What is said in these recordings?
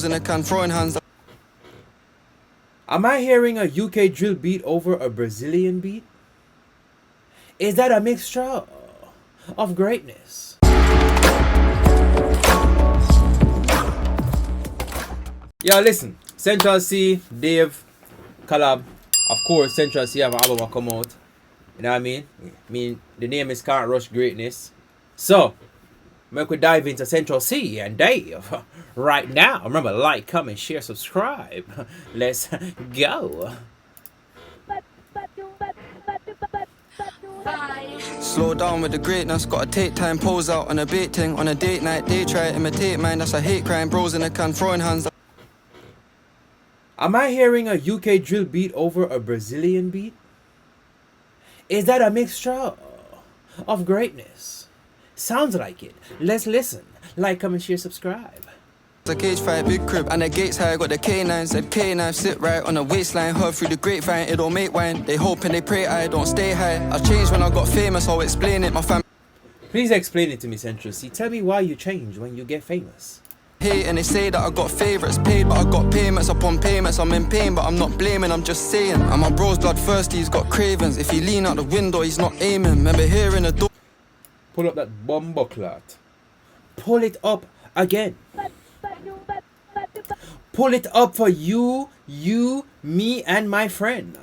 in a can, throwing hands. Am I hearing a UK drill beat over a Brazilian beat? Is that a mixture of greatness? Yo, listen. Central Cee, Dave, collab. Of course, Central Cee have an album come out. You know what I mean? The name is Can't Rush Greatness. So, we could dive into Central Cee and Dave right now. Remember, like, comment, share, subscribe. Let's go. Slow down with the greatness, gotta take time, pose out on a bait thing. On a date night, they try to imitate mine, that's a hate crime. Bros in a can, throwing hands. Am I hearing a UK drill beat over a Brazilian beat? Is that a mixture of greatness? Sounds like it. Let's listen. Like, comment, share, subscribe. It's a cage fight, big crib, and the gates high. Got the K9, said K9, sit right on the waistline. Heard through the grapevine, it don't make wine. They hope and they pray I don't stay high. I changed when I got famous, I'll explain it. My fam. Please explain it to me, Central Cee. Tell me why you change when you get famous. Hey, and they say that I got favourites paid, but I got payments upon payments. I'm in pain, but I'm not blaming, I'm just saying. And my bro's blood thirsty, he's got cravings. If he lean out the window, he's not aiming. Remember hearing the door. Pull up that bumbo clot. Pull it up again. Pull it up for you, me, and my friend.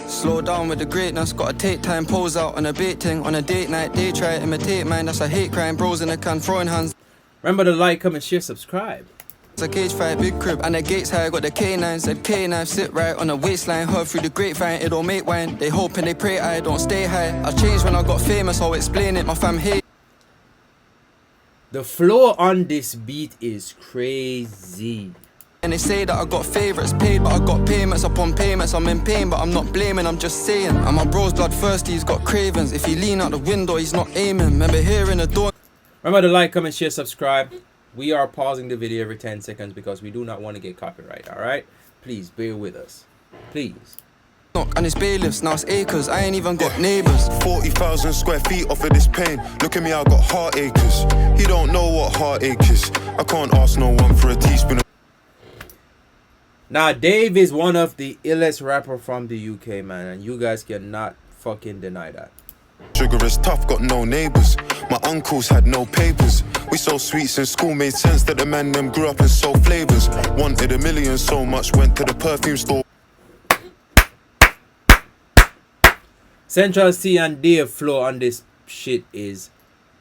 Slow down with the greatness, gotta take time, pose out on a bait thing. On a date night, they try to imitate mine, that's a hate crime. Bros in a can, throwing hands. Remember to like, comment, share, subscribe. It's a cage fight, big crib, and the gates high. Got the K9, said K9, sit right on the waistline. Heard through the grapevine, it don't make wine. They hope and they pray I don't stay high. I changed when I got famous, I'll explain it. My fam hate. The flow on this beat is crazy. And they say that I got favourites paid, but I got payments upon payments. I'm in pain, but I'm not blaming, I'm just saying. And my bro's blood thirsty, he's got cravings. If he lean out the window, he's not aiming. Remember hearing the door. Remember to like, comment, share, subscribe. We are pausing the video every 10 seconds because we do not want to get copyright, alright? Please bear with us. Please. And it's bailiffs, now it's acres, I ain't even got neighbours. 40,000 square feet off of this pain. Look at me, I got heart acres. He don't know what heartache is. I can't ask no one for a teaspoon of. Now, Dave is one of the illest rapper from the UK, man. And you guys cannot fucking deny that. Sugar is tough, got no neighbours. My uncles had no papers. We sold sweets in school, made sense that the man them grew up and sold flavours. Wanted a million so much, went to the perfume store. Central Cee and Dave flow on this shit is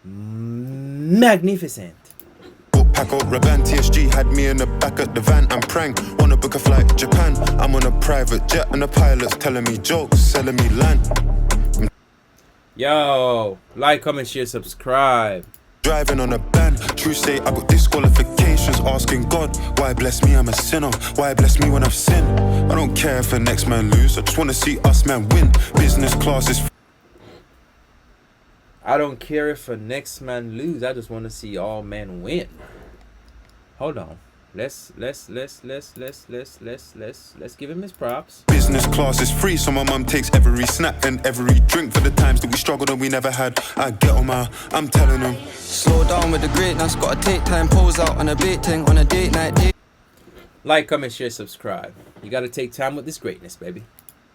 magnificent. Pack out Raban, TSG had me in the back at the van and prang. Wanna book a flight to Japan? I'm on a private jet and the pilot's telling me jokes, selling me land. Yo, like, comment, share, subscribe. Driving on a ban, true say I got disqualifications. Asking God, why bless me, I'm a sinner. Why bless me when I've sinned? I don't care if the next man lose, I just wanna see us man win. Business class is. I don't care if the next man lose, I just want to see all men win. Hold on. Let's give him his props. Business class is free, so my mum takes every snack and every drink for the times that we struggled and we never had. I get on my, I'm telling them. Slow down with the greatness, gotta take time, pose out on a bait thing. On a date night, they like, comment, share, subscribe. You gotta take time with this greatness, baby.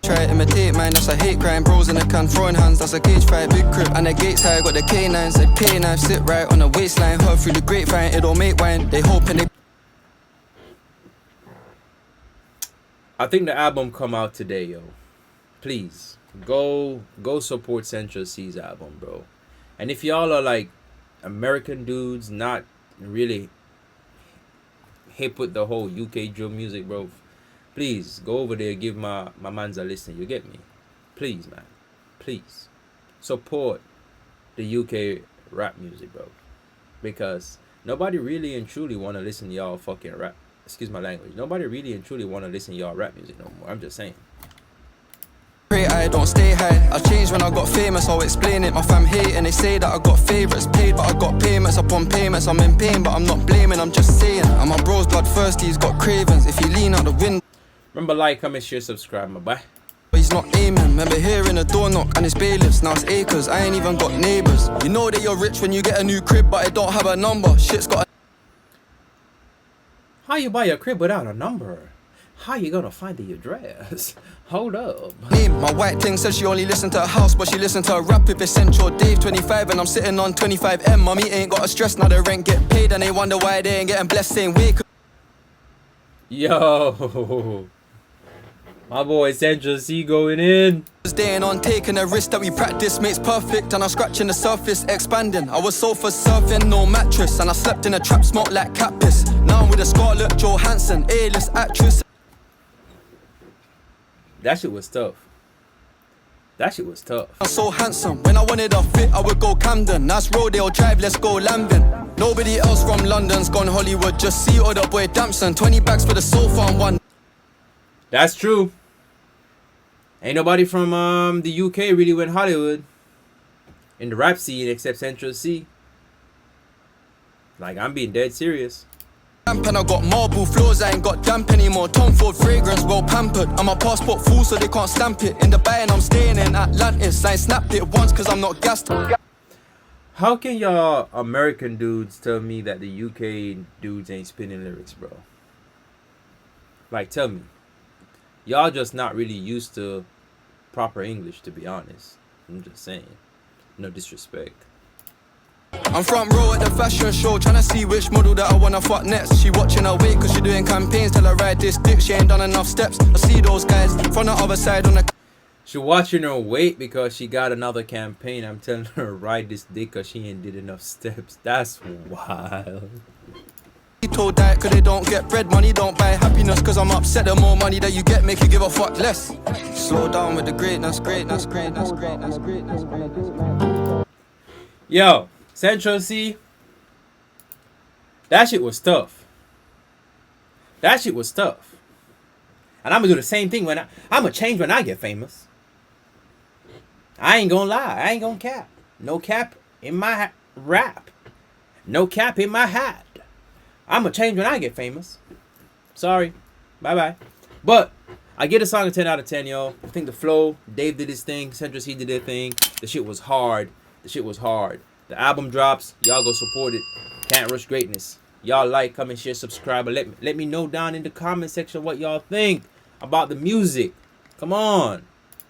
try to imitate mine, that's a hate crime. Bros in a can, throwing hands, that's a cage fight, big crib, and the gates high. Got the K9, said K9, sit right on the waistline. Heard through the grapevine, it don't make wine. They hope and they. I think the album come out today, yo. Please go support Central Cee's album, bro. And if y'all are like American dudes, not really hip with the whole UK drum music, bro, please go over there, give my mans a listen. You get me? Please, man. Please support the UK rap music, bro, because nobody really and truly want to listen to y'all fucking rap. Excuse my language. Nobody really and truly want to listen to y'all rap music no more. I'm just saying. Pray I don't stay high. I changed when I got famous, I'll explain it. My fam hate and they say that I got favourites paid, but I got payments upon payments. I'm in pain, but I'm not blaming, I'm just saying. And my bro's blood thirsty, he's got cravings. If he lean out the window. Remember, like, comment, share, subscribe, my boy. But he's not aiming. Remember hearing a door knock and it's bailiffs, now it's acres. I ain't even got neighbours. You know that you're rich when you get a new crib, but it don't have a number. Shit's got a How you buy a crib without a number? How you gonna find the address? Hold up. My white thing says she only listen to a house, but she listen to a rap if it's Central Dave 25 and I'm sitting on 25M. Mommy ain't got a stress, now the rent get paid and they wonder why they ain't getting blessed same way. Yo, my boy Central Cee going in. Staying on taking a risk that we practice makes perfect and I'm scratching the surface, expanding. I was sofa surfing, no mattress, and I slept in a trap, smoked like cat piss. Now I'm with a Scarlett Johansson, A-list actress. That shit was tough. That shit was tough. I'm so handsome. When I wanted a fit, I would go Camden. That's Rodeo Drive, let's go Lambin. Nobody else from London's gone Hollywood. Just see or the boy Damson. 20 bags for the sofa and one. That's true. Ain't nobody from the UK really went Hollywood in the rap scene except Central Cee. Like, I'm being dead serious. And I got marble floors, I ain't got damp anymore. Tom Ford fragrance, well pampered. I'm a passport full so they can't stamp it. In the bay and I'm staying in Atlantis. I ain't snapped it once cause I'm not gassed. How can y'all American dudes tell me that the UK dudes ain't spinning lyrics, bro? Like, tell me. Y'all just not really used to proper English, to be honest. I'm just saying. No disrespect. I'm front row at the fashion show, tryna see which model that I wanna fuck next. She watching her weight cause she doing campaigns, tell her ride this dick, she ain't done enough steps. I see those guys from the other side on the... She watching her weight because she got another campaign. I'm telling her ride this dick cause she ain't did enough steps. That's wild. He told that cause they don't get bread, money don't buy happiness. Cause I'm upset, the more money that you get make you give a fuck less. Slow down with the greatness, greatness, greatness, greatness, greatness, greatness. Yo, Central Cee, that shit was tough. That shit was tough. And I'm gonna do the same thing when I'm gonna change when I get famous. I ain't gonna lie. I ain't gonna cap. No cap in my rap. No cap in my hat. I'm gonna change when I get famous. Sorry. Bye-bye. But I get a song a 10 out of 10, yo. I think the flow, Dave did his thing, Central Cee did their thing. The shit was hard. The shit was hard. The album drops. Y'all go support it. Can't rush greatness. Y'all like, comment, share, subscribe. Let me know down in the comment section what y'all think about the music. Come on.